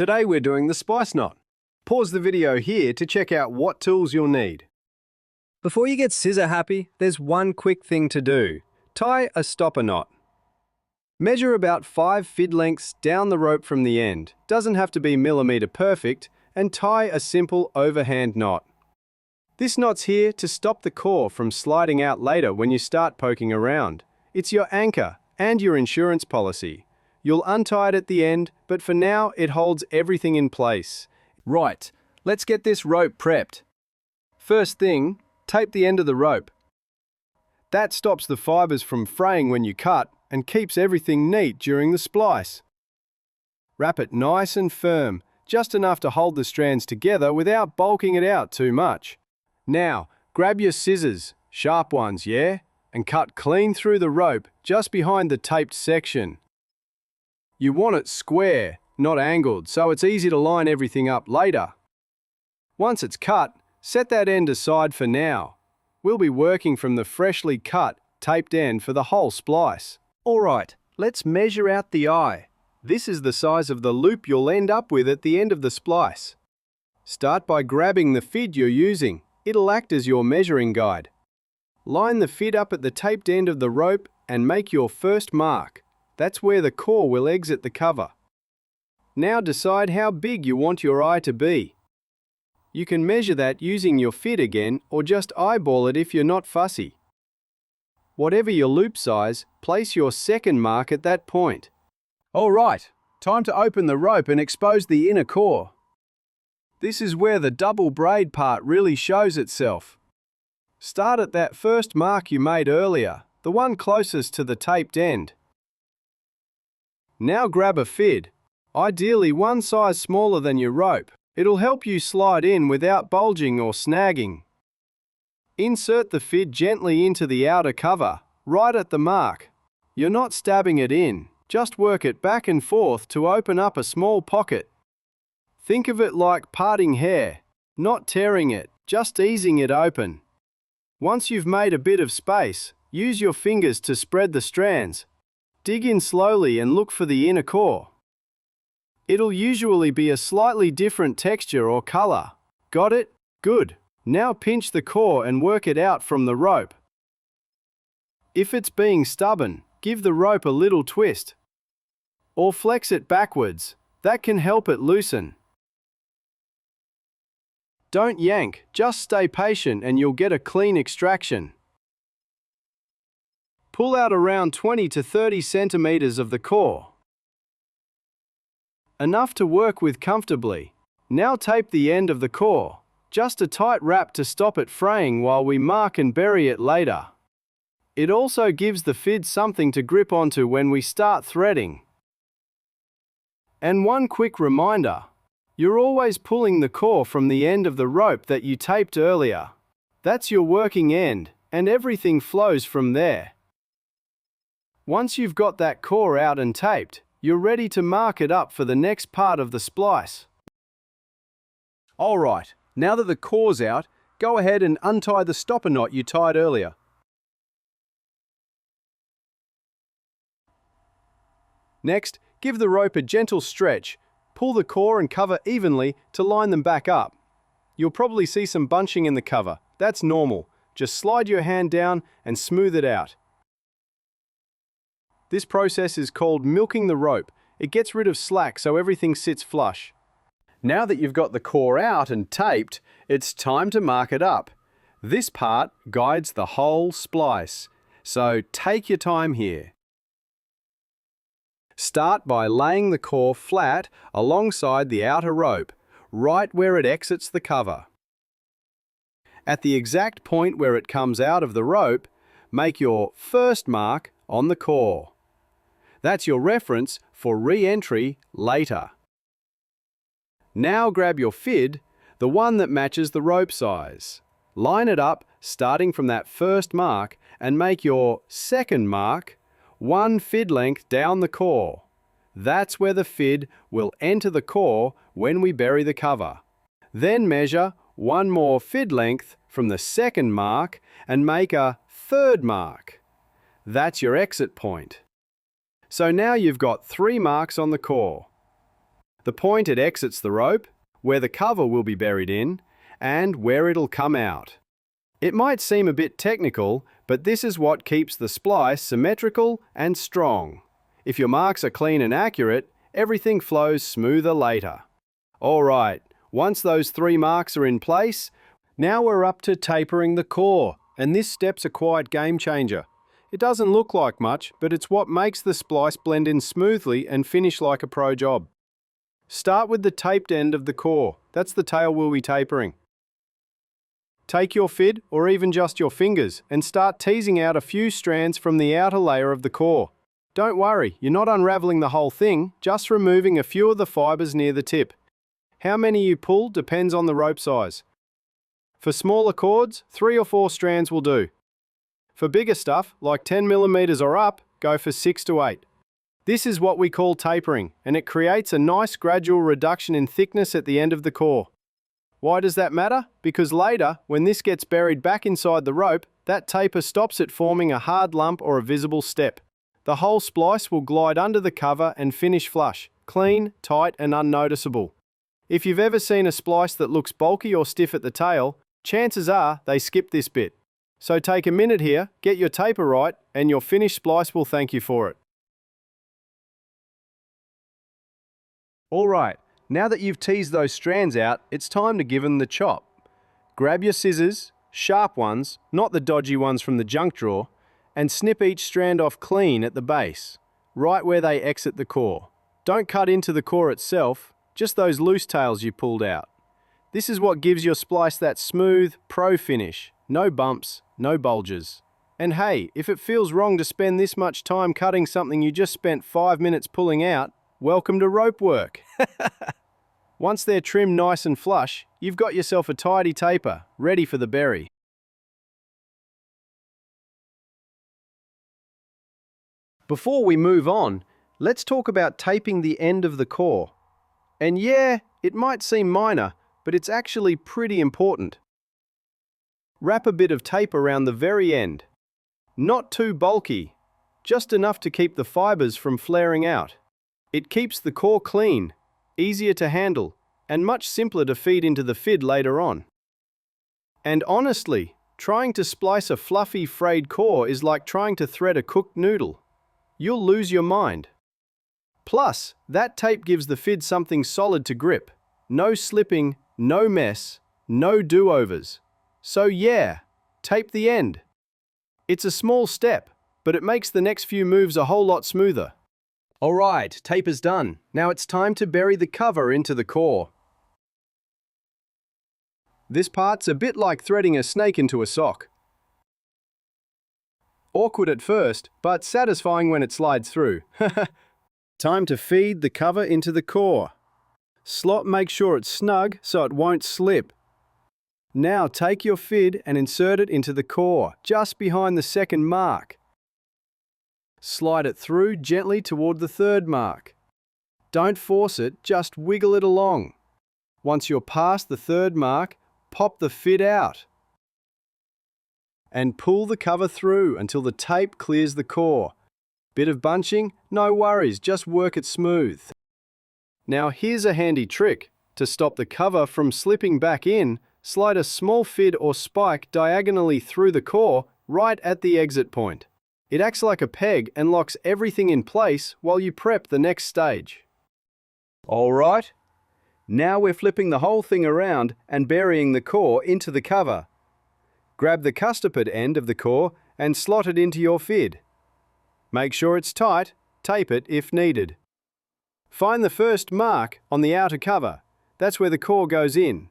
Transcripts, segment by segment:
Today we're doing the splice knot. Pause the video here to check out what tools you'll need. Before you get scissor happy, there's one quick thing to do. Tie a stopper knot. Measure about 5 fid lengths down the rope from the end, doesn't have to be millimeter perfect, and tie a simple overhand knot. This knot's here to stop the core from sliding out later when you start poking around. It's your anchor and your insurance policy. You'll untie it at the end, but for now it holds everything in place. Right, let's get this rope prepped. First thing, tape the end of the rope. That stops the fibers from fraying when you cut and keeps everything neat during the splice. Wrap it nice and firm, just enough to hold the strands together without bulking it out too much. Now, grab your scissors, sharp ones, yeah? And cut clean through the rope just behind the taped section. You want it square, not angled, so it's easy to line everything up later. Once it's cut, set that end aside for now. We'll be working from the freshly cut, taped end for the whole splice. Alright, let's measure out the eye. This is the size of the loop you'll end up with at the end of the splice. Start by grabbing the fid you're using. It'll act as your measuring guide. Line the fid up at the taped end of the rope and make your first mark. That's where the core will exit the cover. Now decide how big you want your eye to be. You can measure that using your fid again or just eyeball it if you're not fussy. Whatever your loop size, place your second mark at that point. Alright, time to open the rope and expose the inner core. This is where the double braid part really shows itself. Start at that first mark you made earlier, the one closest to the taped end. Now grab a fid, ideally one size smaller than your rope. It'll help you slide in without bulging or snagging. Insert the fid gently into the outer cover, right at the mark. You're not stabbing it in, just work it back and forth to open up a small pocket. Think of it like parting hair, not tearing it, just easing it open. Once you've made a bit of space, use your fingers to spread the strands. Dig in slowly and look for the inner core. It'll usually be a slightly different texture or color. Got it? Good. Now pinch the core and work it out from the rope. If it's being stubborn, give the rope a little twist. Or flex it backwards. That can help it loosen. Don't yank, just stay patient and you'll get a clean extraction. Pull out around 20 to 30 centimeters of the core. Enough to work with comfortably. Now tape the end of the core. Just a tight wrap to stop it fraying while we mark and bury it later. It also gives the fid something to grip onto when we start threading. And one quick reminder, you're always pulling the core from the end of the rope that you taped earlier. That's your working end, and everything flows from there. Once you've got that core out and taped, you're ready to mark it up for the next part of the splice. Alright, now that the core's out, go ahead and untie the stopper knot you tied earlier. Next, give the rope a gentle stretch, pull the core and cover evenly to line them back up. You'll probably see some bunching in the cover. That's normal. Just slide your hand down and smooth it out. This process is called milking the rope. It gets rid of slack so everything sits flush. Now that you've got the core out and taped, it's time to mark it up. This part guides the whole splice, so take your time here. Start by laying the core flat alongside the outer rope, right where it exits the cover. At the exact point where it comes out of the rope, make your first mark on the core. That's your reference for re-entry later. Now grab your fid, the one that matches the rope size. Line it up starting from that first mark and make your second mark 1 fid length down the core. That's where the fid will enter the core when we bury the cover. Then measure 1 more fid length from the second mark and make a third mark. That's your exit point. So now you've got 3 marks on the core. the point it exits the rope, where the cover will be buried in, and where it'll come out. It might seem a bit technical, but this is what keeps the splice symmetrical and strong. If your marks are clean and accurate, everything flows smoother later. Alright, once those 3 marks are in place, now we're up to tapering the core, and this step's a quiet game changer. It doesn't look like much, but it's what makes the splice blend in smoothly and finish like a pro job. Start with the taped end of the core. That's the tail we'll be tapering. Take your fid, or even just your fingers, and start teasing out a few strands from the outer layer of the core. Don't worry, you're not unraveling the whole thing, just removing a few of the fibers near the tip. How many you pull depends on the rope size. For smaller cords, 3 or 4 strands will do. For bigger stuff, like 10 mm or up, go for 6 to 8. This is what we call tapering, and it creates a nice gradual reduction in thickness at the end of the core. Why does that matter? Because later, when this gets buried back inside the rope, that taper stops it forming a hard lump or a visible step. The whole splice will glide under the cover and finish flush, clean, tight and unnoticeable. If you've ever seen a splice that looks bulky or stiff at the tail, chances are they skipped this bit. So take a minute here, get your taper right, and your finished splice will thank you for it. Alright, now that you've teased those strands out, it's time to give them the chop. Grab your scissors, sharp ones, not the dodgy ones from the junk drawer, and snip each strand off clean at the base, right where they exit the core. Don't cut into the core itself, just those loose tails you pulled out. This is what gives your splice that smooth, pro finish. No bumps, no bulges. And hey, if it feels wrong to spend this much time cutting something you just spent 5 minutes pulling out, welcome to rope work. Once they're trimmed nice and flush, you've got yourself a tidy taper, ready for the bury. Before we move on, let's talk about taping the end of the core. And yeah, it might seem minor, but it's actually pretty important. Wrap a bit of tape around the very end. Not too bulky, just enough to keep the fibers from flaring out. It keeps the core clean, easier to handle, and much simpler to feed into the fid later on. And honestly, trying to splice a fluffy, frayed core is like trying to thread a cooked noodle. You'll lose your mind. Plus, that tape gives the fid something solid to grip. No slipping, no mess, no do-overs. So yeah, tape the end. It's a small step, but it makes the next few moves a whole lot smoother. Alright, tape is done. Now it's time to bury the cover into the core. This part's a bit like threading a snake into a sock. Awkward at first, but satisfying when it slides through. Time to feed the cover into the core. Slot make sure it's snug so it won't slip. Now take your fid and insert it into the core, just behind the second mark. Slide it through gently toward the third mark. Don't force it, just wiggle it along. Once you're past the third mark, pop the fid out. And pull the cover through until the tape clears the core. Bit of bunching? No worries, just work it smooth. Now here's a handy trick. To stop the cover from slipping back in, slide a small fid or spike diagonally through the core right at the exit point. It acts like a peg and locks everything in place while you prep the next stage. Alright, now we're flipping the whole thing around and burying the core into the cover. Grab the custoped end of the core and slot it into your fid. Make sure it's tight, tape it if needed. Find the first mark on the outer cover. That's where the core goes in.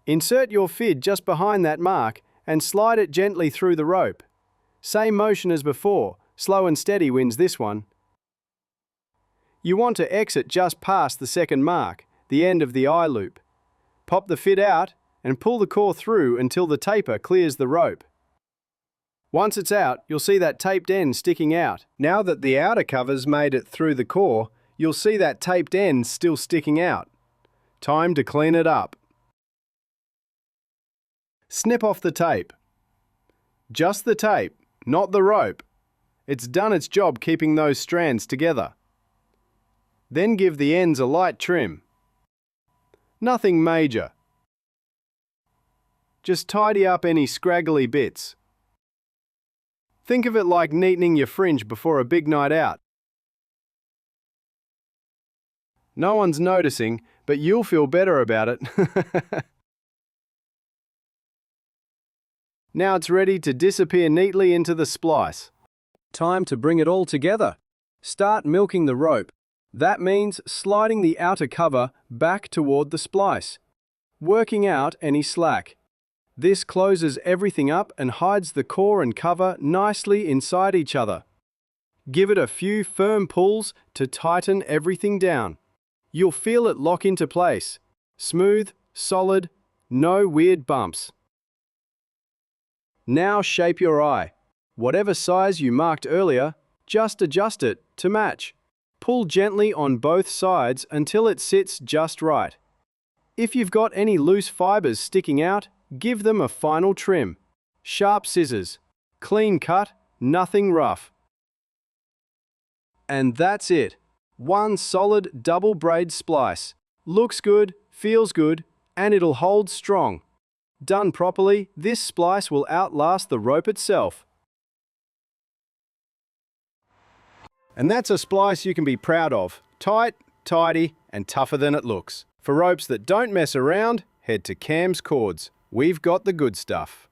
Insert your fid just behind that mark and slide it gently through the rope. Same motion as before, slow and steady wins this one. You want to exit just past the second mark, the end of the eye loop. Pop the fid out and pull the core through until the taper clears the rope. Once it's out, you'll see that taped end sticking out. Now that the outer cover's made it through the core, you'll see that taped end still sticking out. Time to clean it up. Snip off the tape. Just the tape, not the rope. It's done its job keeping those strands together. Then give the ends a light trim. Nothing major. Just tidy up any scraggly bits. Think of it like neatening your fringe before a big night out. No one's noticing, but you'll feel better about it. Now it's ready to disappear neatly into the splice. Time to bring it all together. Start milking the rope. That means sliding the outer cover back toward the splice, working out any slack. This closes everything up and hides the core and cover nicely inside each other. Give it a few firm pulls to tighten everything down. You'll feel it lock into place. Smooth, solid, no weird bumps. Now shape your eye. Whatever size you marked earlier, just adjust it to match. Pull gently on both sides until it sits just right. If you've got any loose fibers sticking out, give them a final trim. Sharp scissors. Clean cut, nothing rough. And that's it. One solid double braid splice. Looks good, feels good, and it'll hold strong. Done properly, this splice will outlast the rope itself. And that's a splice you can be proud of. Tight, tidy, and tougher than it looks. For ropes that don't mess around, head to Cam's Cords. We've got the good stuff.